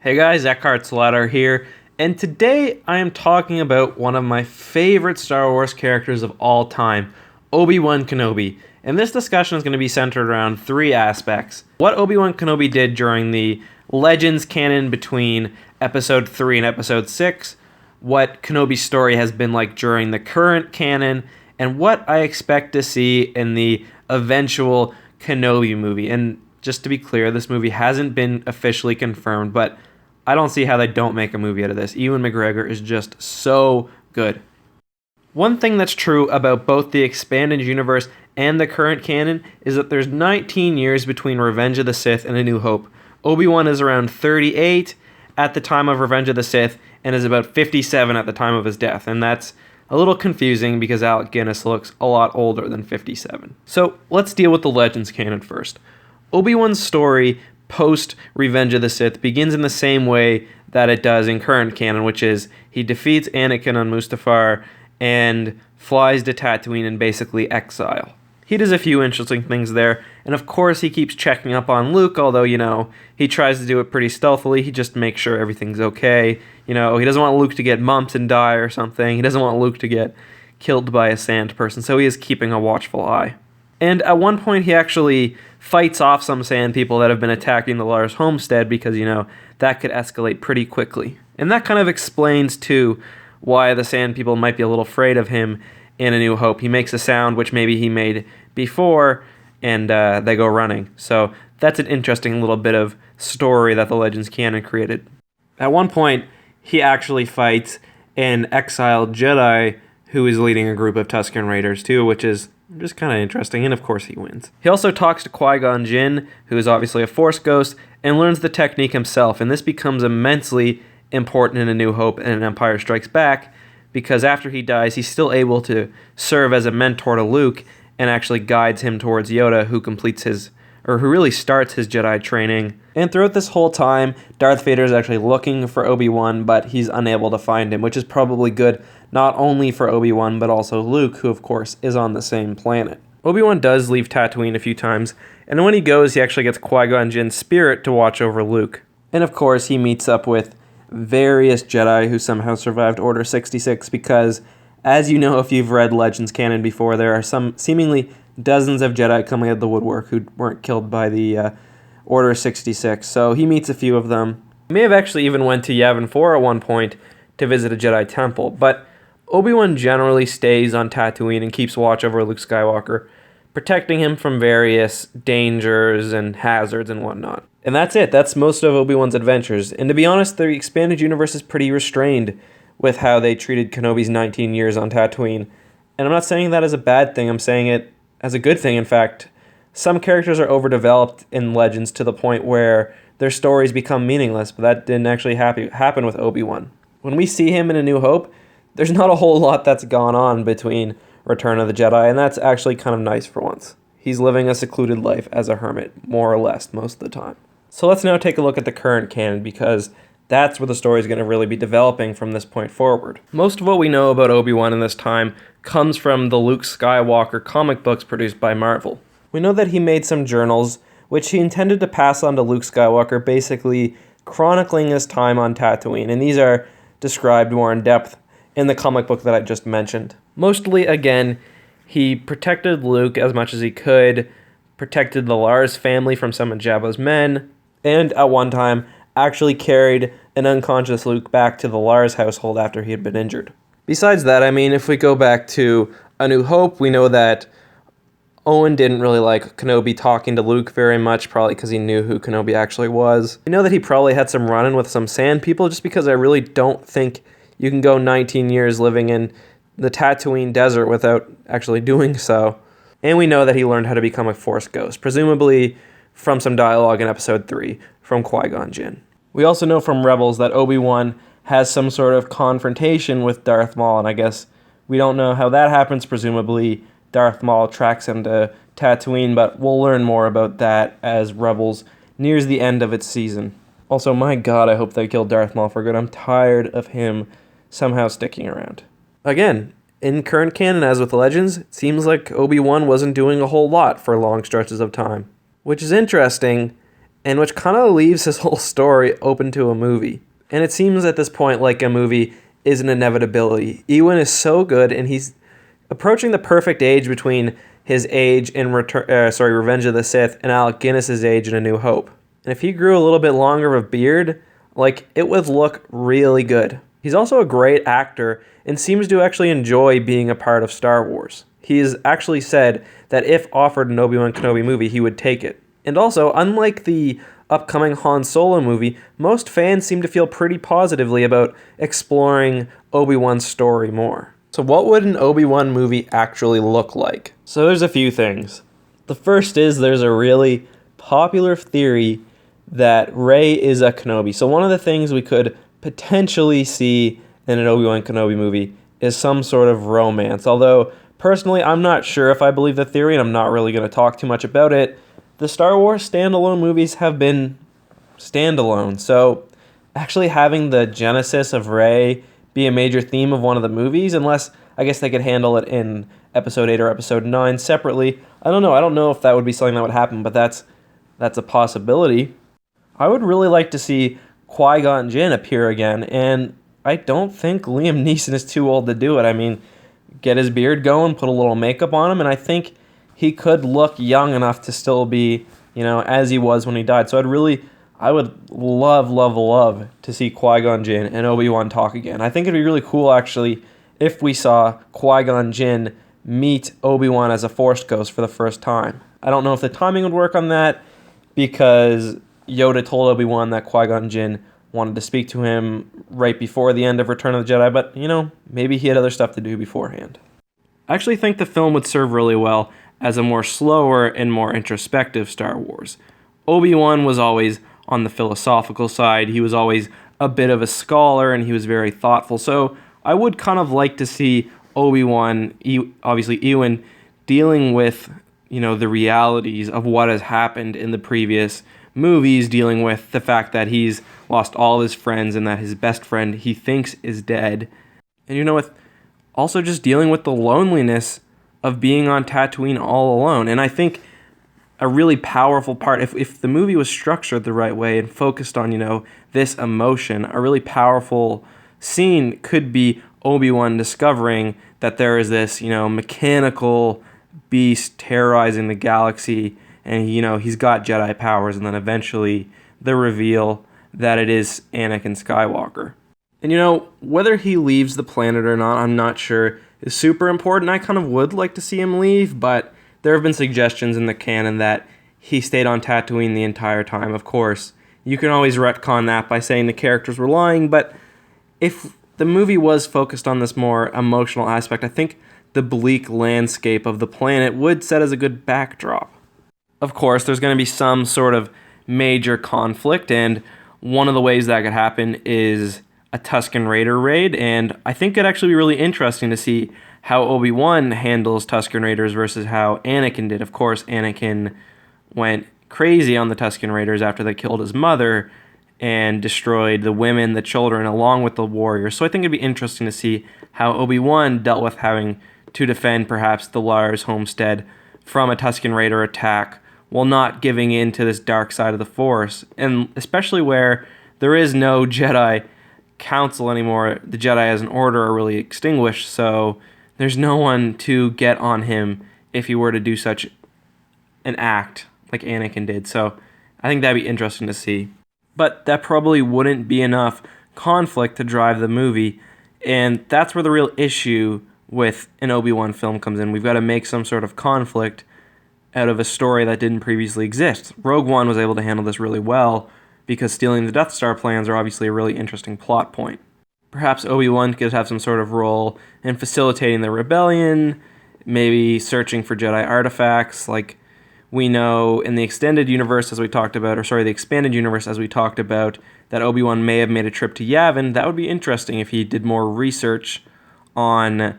Hey guys, Eckhart Slatter here, and today I am talking about one of my favorite Star Wars characters of all time, Obi Wan Kenobi. And this discussion is going to be centered around three aspects. What Obi Wan Kenobi did during the Legends canon between Episode 3 and Episode 6, what Kenobi's story has been like during the current canon, and what I expect to see in the eventual Kenobi movie. And just to be clear, this movie hasn't been officially confirmed, but I don't see how they don't make a movie out of this. Ewan McGregor is just so good. One thing that's true about both the expanded universe and the current canon is that there's 19 years between Revenge of the Sith and A New Hope. Obi-Wan is around 38 at the time of Revenge of the Sith and is about 57 at the time of his death. And that's a little confusing because Alec Guinness looks a lot older than 57. So let's deal with the Legends canon first. Obi-Wan's story post Revenge of the Sith begins in the same way that it does in current canon, which is he defeats Anakin on Mustafar and flies to Tatooine in basically exile. He does a few interesting things there, and of course he keeps checking up on Luke, although, he tries to do it pretty stealthily. He just makes sure everything's okay. He doesn't want Luke to get mumps and die or something. He doesn't want Luke to get killed by a sand person, so he is keeping a watchful eye. And at one point, he actually fights off some sand people that have been attacking the Lars homestead because, that could escalate pretty quickly. And that kind of explains, too, why the sand people might be a little afraid of him in A New Hope. He makes a sound which maybe he made before, and they go running. So that's an interesting little bit of story that the Legends canon created. At one point, he actually fights an exiled Jedi who is leading a group of Tusken Raiders, too, which is just kind of interesting, and of course he wins. He also talks to Qui-Gon Jinn, who is obviously a Force ghost, and learns the technique himself, and this becomes immensely important in A New Hope and Empire Strikes Back, because after he dies, he's still able to serve as a mentor to Luke, and actually guides him towards Yoda, who really starts his Jedi training. And throughout this whole time, Darth Vader is actually looking for Obi-Wan, but he's unable to find him, which is probably good not only for Obi-Wan, but also Luke, who of course is on the same planet. Obi-Wan does leave Tatooine a few times, and when he goes, he actually gets Qui-Gon Jinn's spirit to watch over Luke. And of course, he meets up with various Jedi who somehow survived Order 66, because, as you know if you've read Legends canon before, there are some seemingly dozens of Jedi coming out of the woodwork who weren't killed by the Order 66, so he meets a few of them. He may have actually even went to Yavin 4 at one point to visit a Jedi temple, but Obi-Wan generally stays on Tatooine and keeps watch over Luke Skywalker, protecting him from various dangers and hazards and whatnot. And that's it. That's most of Obi-Wan's adventures. And to be honest, the expanded universe is pretty restrained with how they treated Kenobi's 19 years on Tatooine. And I'm not saying that as a bad thing. I'm saying it as a good thing. In fact, some characters are overdeveloped in Legends to the point where their stories become meaningless, but that didn't actually happen with Obi-Wan. When we see him in A New Hope, there's not a whole lot that's gone on between Return of the Jedi, and that's actually kind of nice for once. He's living a secluded life as a hermit, more or less, most of the time. So let's now take a look at the current canon, because that's where the story is going to really be developing from this point forward. Most of what we know about Obi-Wan in this time comes from the Luke Skywalker comic books produced by Marvel. We know that he made some journals, which he intended to pass on to Luke Skywalker, basically chronicling his time on Tatooine, and these are described more in depth in the comic book that I just mentioned. Mostly, again, he protected Luke as much as he could, protected the Lars family from some of Jabba's men, and at one time actually carried an unconscious Luke back to the Lars household after he had been injured. Besides that, if we go back to A New Hope, we know that Owen didn't really like Kenobi talking to Luke very much, probably because he knew who Kenobi actually was. We know that he probably had some run-in with some sand people, just because I really don't think you can go 19 years living in the Tatooine desert without actually doing so. And we know that he learned how to become a Force ghost, presumably from some dialogue in Episode 3 from Qui-Gon Jinn. We also know from Rebels that Obi-Wan has some sort of confrontation with Darth Maul, and I guess we don't know how that happens. Presumably Darth Maul tracks him to Tatooine, but we'll learn more about that as Rebels nears the end of its season. Also, my God, I hope they kill Darth Maul for good. I'm tired of him somehow sticking around. Again, in current canon, as with Legends, it seems like Obi-Wan wasn't doing a whole lot for long stretches of time, which is interesting, and which kind of leaves his whole story open to a movie. And it seems at this point like a movie is an inevitability. Ewan is so good, and he's approaching the perfect age between his age in Revenge of the Sith and Alec Guinness's age in A New Hope. And if he grew a little bit longer of a beard, like, it would look really good. He's also a great actor and seems to actually enjoy being a part of Star Wars. He's actually said that if offered an Obi Wan Kenobi movie, he would take it. And also, unlike the upcoming Han Solo movie, most fans seem to feel pretty positively about exploring Obi-Wan's story more. So what would an Obi-Wan movie actually look like? So there's a few things. The first is there's a really popular theory that Rey is a Kenobi. So one of the things we could potentially see in an Obi Wan Kenobi movie is some sort of romance. Although, personally, I'm not sure if I believe the theory, and I'm not really going to talk too much about it. The Star Wars standalone movies have been standalone. So actually having the genesis of Rey be a major theme of one of the movies, unless I guess they could handle it in Episode 8 or Episode 9 separately. I don't know. I don't know if that would be something that would happen, but that's a possibility. I would really like to see Qui-Gon Jinn appear again, and I don't think Liam Neeson is too old to do it. I mean, get his beard going, put a little makeup on him, and I think he could look young enough to still be, as he was when he died. So I would love to see Qui-Gon Jinn and Obi-Wan talk again. I think it'd be really cool, actually, if we saw Qui-Gon Jinn meet Obi-Wan as a Force Ghost for the first time. I don't know if the timing would work on that, because Yoda told Obi-Wan that Qui-Gon Jinn wanted to speak to him right before the end of Return of the Jedi, but, maybe he had other stuff to do beforehand. I actually think the film would serve really well as a more slower and more introspective Star Wars. Obi-Wan was always on the philosophical side. He was always a bit of a scholar, and he was very thoughtful. So I would kind of like to see Obi-Wan, obviously Ewan, dealing with, the realities of what has happened in the previous movies, dealing with the fact that he's lost all his friends and that his best friend he thinks is dead. And, with also just dealing with the loneliness of being on Tatooine all alone. And I think a really powerful part, if the movie was structured the right way and focused on, this emotion, a really powerful scene could be Obi-Wan discovering that there is this, mechanical beast terrorizing the galaxy, and, he's got Jedi powers, and then eventually the reveal that it is Anakin Skywalker. And, whether he leaves the planet or not, I'm not sure, is super important. I kind of would like to see him leave, but there have been suggestions in the canon that he stayed on Tatooine the entire time. Of course, you can always retcon that by saying the characters were lying, but if the movie was focused on this more emotional aspect, I think the bleak landscape of the planet would set as a good backdrop. Of course, there's going to be some sort of major conflict, and one of the ways that could happen is a Tusken Raider raid, and I think it'd actually be really interesting to see how Obi-Wan handles Tusken Raiders versus how Anakin did. Of course, Anakin went crazy on the Tusken Raiders after they killed his mother and destroyed the women, the children, along with the warriors. So I think it'd be interesting to see how Obi-Wan dealt with having to defend perhaps the Lars homestead from a Tusken Raider attack while not giving in to this dark side of the Force, and especially where there is no Jedi Council anymore. The Jedi as an order are really extinguished, so there's no one to get on him if he were to do such an act like Anakin did. So I think that'd be interesting to see. But that probably wouldn't be enough conflict to drive the movie, and that's where the real issue with an Obi-Wan film comes in. We've got to make some sort of conflict out of a story that didn't previously exist. Rogue One was able to handle this really well, because stealing the Death Star plans are obviously a really interesting plot point. Perhaps Obi-Wan could have some sort of role in facilitating the rebellion, maybe searching for Jedi artifacts. Like we know in the extended universe, the expanded universe, as we talked about, that Obi-Wan may have made a trip to Yavin. That would be interesting if he did more research on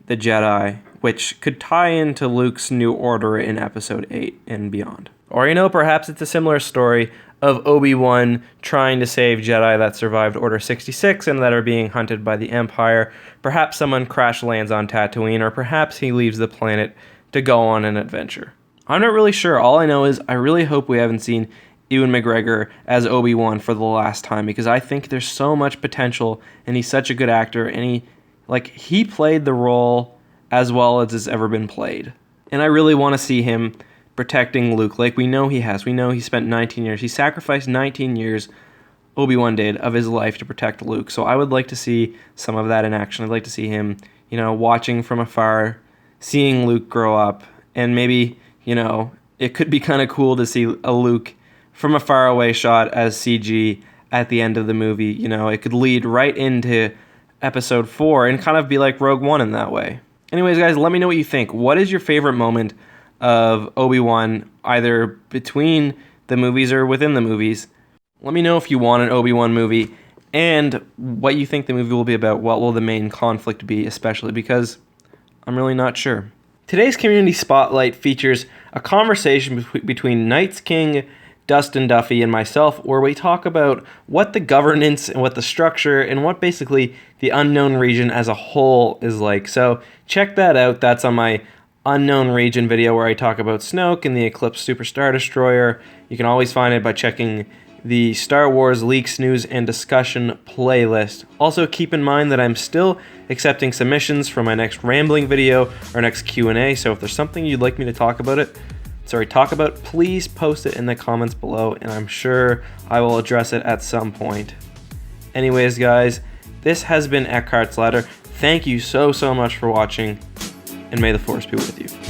the Jedi, which could tie into Luke's new order in Episode 8 and beyond. Or, perhaps it's a similar story of Obi-Wan trying to save Jedi that survived Order 66 and that are being hunted by the Empire. Perhaps someone crash lands on Tatooine, or perhaps he leaves the planet to go on an adventure. I'm not really sure. All I know is I really hope we haven't seen Ewan McGregor as Obi-Wan for the last time, because I think there's so much potential and he's such a good actor, and he played the role as well as it's ever been played. And I really want to see him protecting Luke like we know he has. We know he spent 19 years. He sacrificed 19 years, Obi-Wan did, of his life to protect Luke. So I would like to see some of that in action. I'd like to see him, watching from afar, seeing Luke grow up, and maybe, it could be kind of cool to see a Luke from a faraway shot as CG at the end of the movie. It could lead right into episode 4 and kind of be like Rogue One in that way. Anyways, guys, let me know what you think. What is your favorite moment of Obi-Wan, either between the movies or within the movies? Let me know if you want an Obi-Wan movie and what you think the movie will be about. What will the main conflict be, especially, because I'm really not sure. Today's Community Spotlight features a conversation between Knights King Dustin Duffy and myself, where we talk about what the governance and what the structure and what basically the unknown region as a whole is like. So check that out. That's on my unknown region video where I talk about Snoke and the Eclipse Super Star Destroyer. You can always find it by checking the Star Wars Leaks News and Discussion playlist. Also keep in mind that I'm still accepting submissions for my next rambling video or next Q&A, so if there's something you'd like me to talk about, please post it in the comments below, and I'm sure I will address it at some point. Anyways, guys, this has been Eckhart's Ladder. Thank you so much for watching, and may the Force be with you.